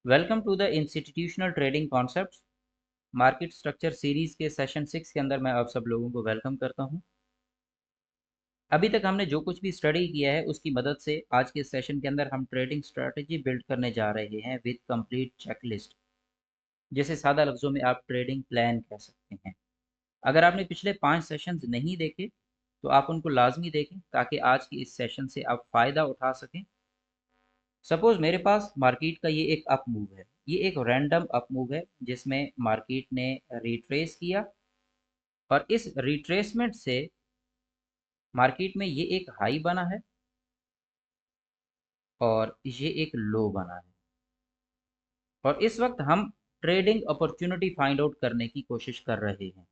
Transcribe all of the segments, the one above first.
Welcome to the institutional trading concepts market structure series के session 6 के अंदर मैं आप सब लोगों को वेलकम करता हूं। अभी तक हमने जो कुछ भी स्टडी किया है उसकी मदद से आज के सेशन के अंदर हम ट्रेडिंग स्ट्रेटजी बिल्ड करने जा रहे हैं विद कंप्लीट चेकलिस्ट, जैसे सादा लफ्जों में आप ट्रेडिंग प्लान कह सकते हैं। अगर आपने पिछले 5 सेशंस नहीं देखे तो आप उनको लाजमी देखें ताकि आज की इस सेशन से आप फ़ायदा उठा सकें। सपोज मेरे पास मार्केट का ये एक अप मूव है, ये एक रैंडम अप मूव है जिसमें मार्केट ने रिट्रेस किया और इस रिट्रेसमेंट से मार्केट में ये एक हाई बना है और ये एक लो बना है और इस वक्त हम ट्रेडिंग अपॉर्चुनिटी फाइंड आउट करने की कोशिश कर रहे हैं।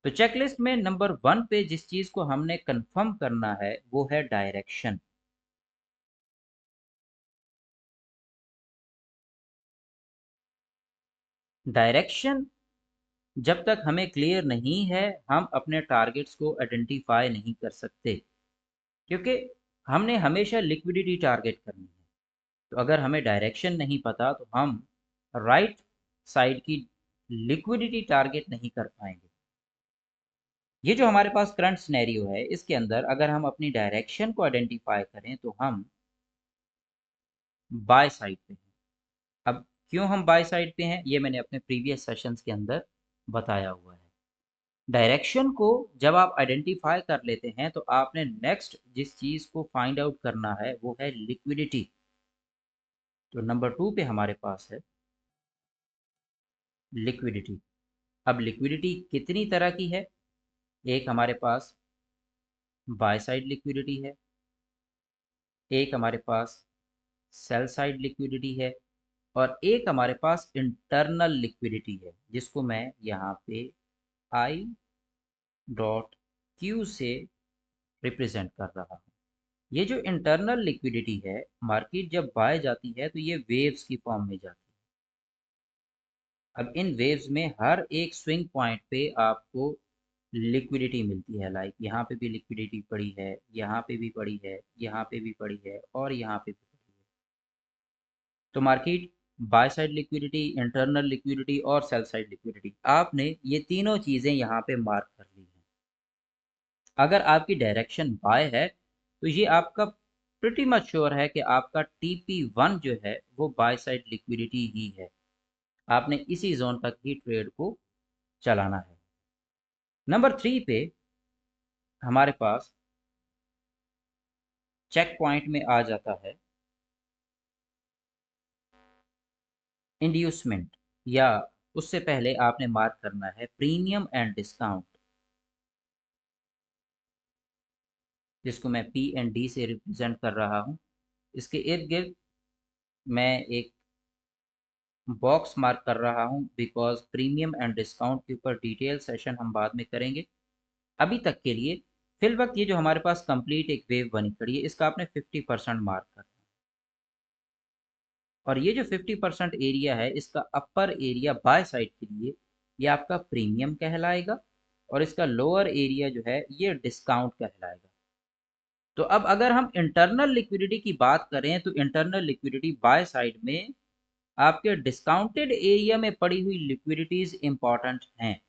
तो चेकलिस्ट में नंबर 1 पे जिस चीज को हमने कंफर्म करना है वो है डायरेक्शन। डायरेक्शन जब तक हमें क्लियर नहीं है हम अपने टारगेट्स को आइडेंटिफाई नहीं कर सकते, क्योंकि हमने हमेशा लिक्विडिटी टारगेट करनी है। तो अगर हमें डायरेक्शन नहीं पता तो हम राइट साइड की लिक्विडिटी टारगेट नहीं कर पाएंगे। ये जो हमारे पास करंट सिनेरियो है इसके अंदर अगर हम अपनी डायरेक्शन को आइडेंटिफाई करें तो हम बाय साइड पे हैं। अब क्यों हम बाय साइड पे हैं ये मैंने अपने प्रीवियस सेशंस के अंदर बताया हुआ है। डायरेक्शन को जब आप आइडेंटिफाई कर लेते हैं तो आपने नेक्स्ट जिस चीज को फाइंड आउट करना है वो है लिक्विडिटी। तो नंबर 2 पे हमारे पास है लिक्विडिटी। अब लिक्विडिटी कितनी तरह की है? एक हमारे पास बाय साइड लिक्विडिटी है, एक हमारे पास सेल साइड लिक्विडिटी है और एक हमारे पास इंटरनल लिक्विडिटी है जिसको मैं यहाँ पे आई डॉट क्यू से रिप्रेजेंट कर रहा हूँ। ये जो इंटरनल लिक्विडिटी है, मार्केट जब बाय जाती है तो ये वेव्स की फॉर्म में जाती है। अब इन वेव्स में हर एक स्विंग पॉइंट पे आपको लिक्विडिटी मिलती है। लाइक यहाँ पे भी लिक्विडिटी पड़ी है, यहाँ पे भी पड़ी है, यहाँ पे भी पड़ी है और यहाँ पे भी पड़ी है। तो market by side liquidity, internal liquidity और सेल साइड लिक्विडिटी, आपने ये तीनों चीजें यहाँ पे मार्क कर ली हैं। अगर आपकी डायरेक्शन बाय है तो ये आपका प्रिटी मच श्योर है कि आपका TP1 जो है वो बाय साइड लिक्विडिटी ही है। आपने इसी जोन तक ही ट्रेड को चलाना है। नंबर 3 पे हमारे पास चेक पॉइंट में आ जाता है इंड्यूसमेंट, या उससे पहले आपने मार्क करना है प्रीमियम एंड डिस्काउंट, जिसको मैं P&D से रिप्रेजेंट कर रहा हूँ। इसके इर्द गिर्द मैं एक बॉक्स मार्क कर रहा हूँ बिकॉज प्रीमियम एंड डिस्काउंट के ऊपर डिटेल सेशन हम बाद में करेंगे। अभी तक के लिए फिल वक्त ये जो हमारे पास कंप्लीट एक वेव बनी खड़ी है इसका आपने 50% मार्क करना है। और ये जो 50% एरिया है इसका अपर एरिया बाय साइड के लिए ये आपका प्रीमियम कहलाएगा और इसका लोअर एरिया जो है ये डिस्काउंट कहलाएगा। तो अब अगर हम इंटरनल लिक्विडिटी की बात करें तो इंटरनल लिक्विडिटी बाय साइड में आपके डिस्काउंटेड एरिया में पड़ी हुई लिक्विडिटीज इंपॉर्टेंट हैं।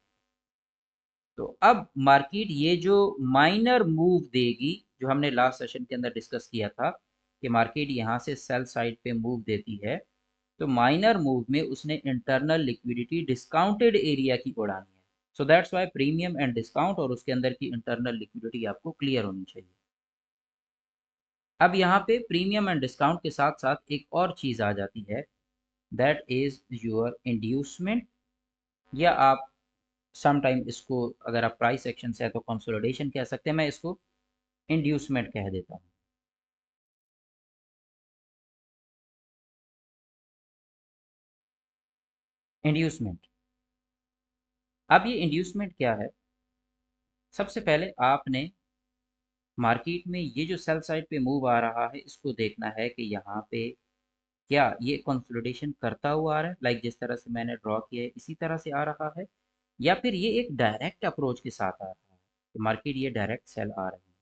तो अब मार्केट ये जो माइनर मूव देगी, जो हमने लास्ट सेशन के अंदर डिस्कस किया था कि मार्केट यहाँ से सेल साइड पे मूव देती है, तो माइनर मूव में उसने इंटरनल लिक्विडिटी डिस्काउंटेड एरिया की उड़ानी है। So that's why premium and discount और उसके अंदर की इंटरनल लिक्विडिटी आपको क्लियर होनी चाहिए। अब यहाँ पे प्रीमियम एंड डिस्काउंट के साथ साथ एक और चीज आ जाती है, दैट इज योर इंड्यूसमेंट, या आप समटाइम इसको अगर आप प्राइस एक्शन से है तो कंसोलिडेशन कह सकते हैं, मैं इसको इंड्यूसमेंट कह देता हूँ। इंड्यूसमेंट, अब ये इंड्यूसमेंट क्या है? सबसे पहले आपने मार्केट में ये जो सेल साइड पे मूव आ रहा है इसको देखना है कि यहाँ पे क्या ये कंसोलिडेशन करता हुआ आ रहा है, लाइक जिस तरह से मैंने ड्रॉ किया है इसी तरह से आ रहा है, या फिर ये एक डायरेक्ट अप्रोच के साथ आ रहा है। तो मार्केट ये डायरेक्ट सेल आ रही है।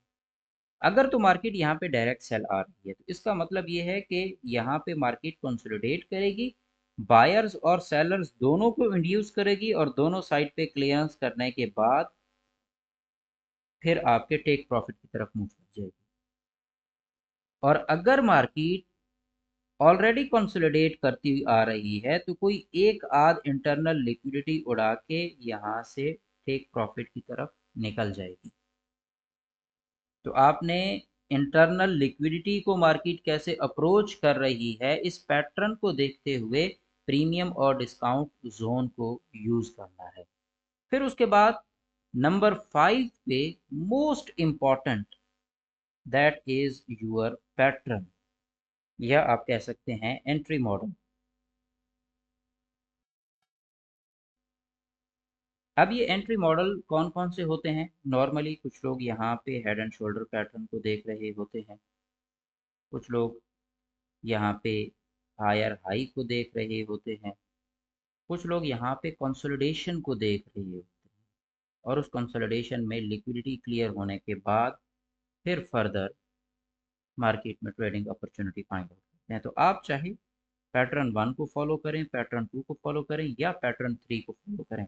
अगर तो मार्केट यहाँ पे डायरेक्ट सेल आ रही है तो इसका मतलब ये है कि यहाँ पे मार्केट कंसोलिडेट करेगी, बायर्स और सेलर्स दोनों को इंड्यूस करेगी और दोनों साइड पे क्लियरेंस करने के बाद फिर आपके टेक प्रॉफिट की तरफ मूव कर जाएगी। और अगर मार्केट ऑलरेडी कंसोलिडेट करती हुई आ रही है तो कोई एक आध इंटरनल लिक्विडिटी उड़ा के यहाँ से टेक प्रॉफिट की तरफ निकल जाएगी। तो आपने इंटरनल लिक्विडिटी को मार्केट कैसे अप्रोच कर रही है इस पैटर्न को देखते हुए प्रीमियम और डिस्काउंट जोन को यूज करना है। फिर उसके बाद नंबर 5 पे most important, that is your pattern, या आप कह सकते हैं एंट्री मॉडल। अब ये एंट्री मॉडल कौन कौन से होते हैं? नॉर्मली कुछ लोग यहाँ पे हेड एंड शोल्डर पैटर्न को देख रहे होते हैं, कुछ लोग यहाँ पे हायर हाई को देख रहे होते हैं, कुछ लोग यहाँ पे कंसोलिडेशन को देख रहे होते हैं और उस कंसोलिडेशन में लिक्विडिटी क्लियर होने के बाद फिर फर्दर मार्केट में ट्रेडिंग अपॉर्चुनिटी फाइंड आउट करते हैं। तो आप चाहे पैटर्न 1 को फॉलो करें, पैटर्न 2 को फॉलो करें या पैटर्न 3 को फॉलो करें,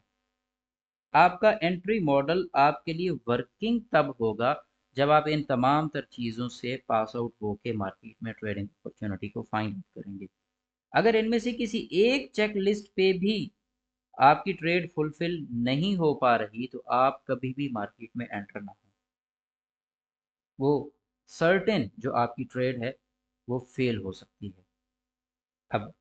आपका एंट्री मॉडल आपके लिए वर्किंग तब होगा जब आप इन तमाम तर चीज़ों से पास आउट होके मार्केट में ट्रेडिंग अपॉर्चुनिटी को फाइंड आउट करेंगे। अगर इनमें से किसी एक चेक लिस्ट पे भी आपकी ट्रेड फुलफिल नहीं हो पा रही तो आप कभी भी मार्केट में एंटर ना हो, वो सर्टेन जो आपकी ट्रेड है वो फेल हो सकती है। अब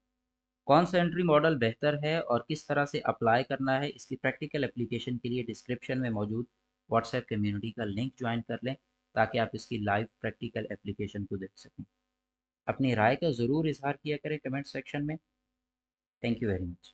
कौन सा एंट्री मॉडल बेहतर है और किस तरह से अप्लाई करना है इसकी प्रैक्टिकल एप्लीकेशन के लिए डिस्क्रिप्शन में मौजूद व्हाट्सएप कम्युनिटी का लिंक ज्वाइन कर लें ताकि आप इसकी लाइव प्रैक्टिकल एप्लीकेशन को देख सकें। अपनी राय का ज़रूर इजहार किया करें कमेंट सेक्शन में। Thank you very much.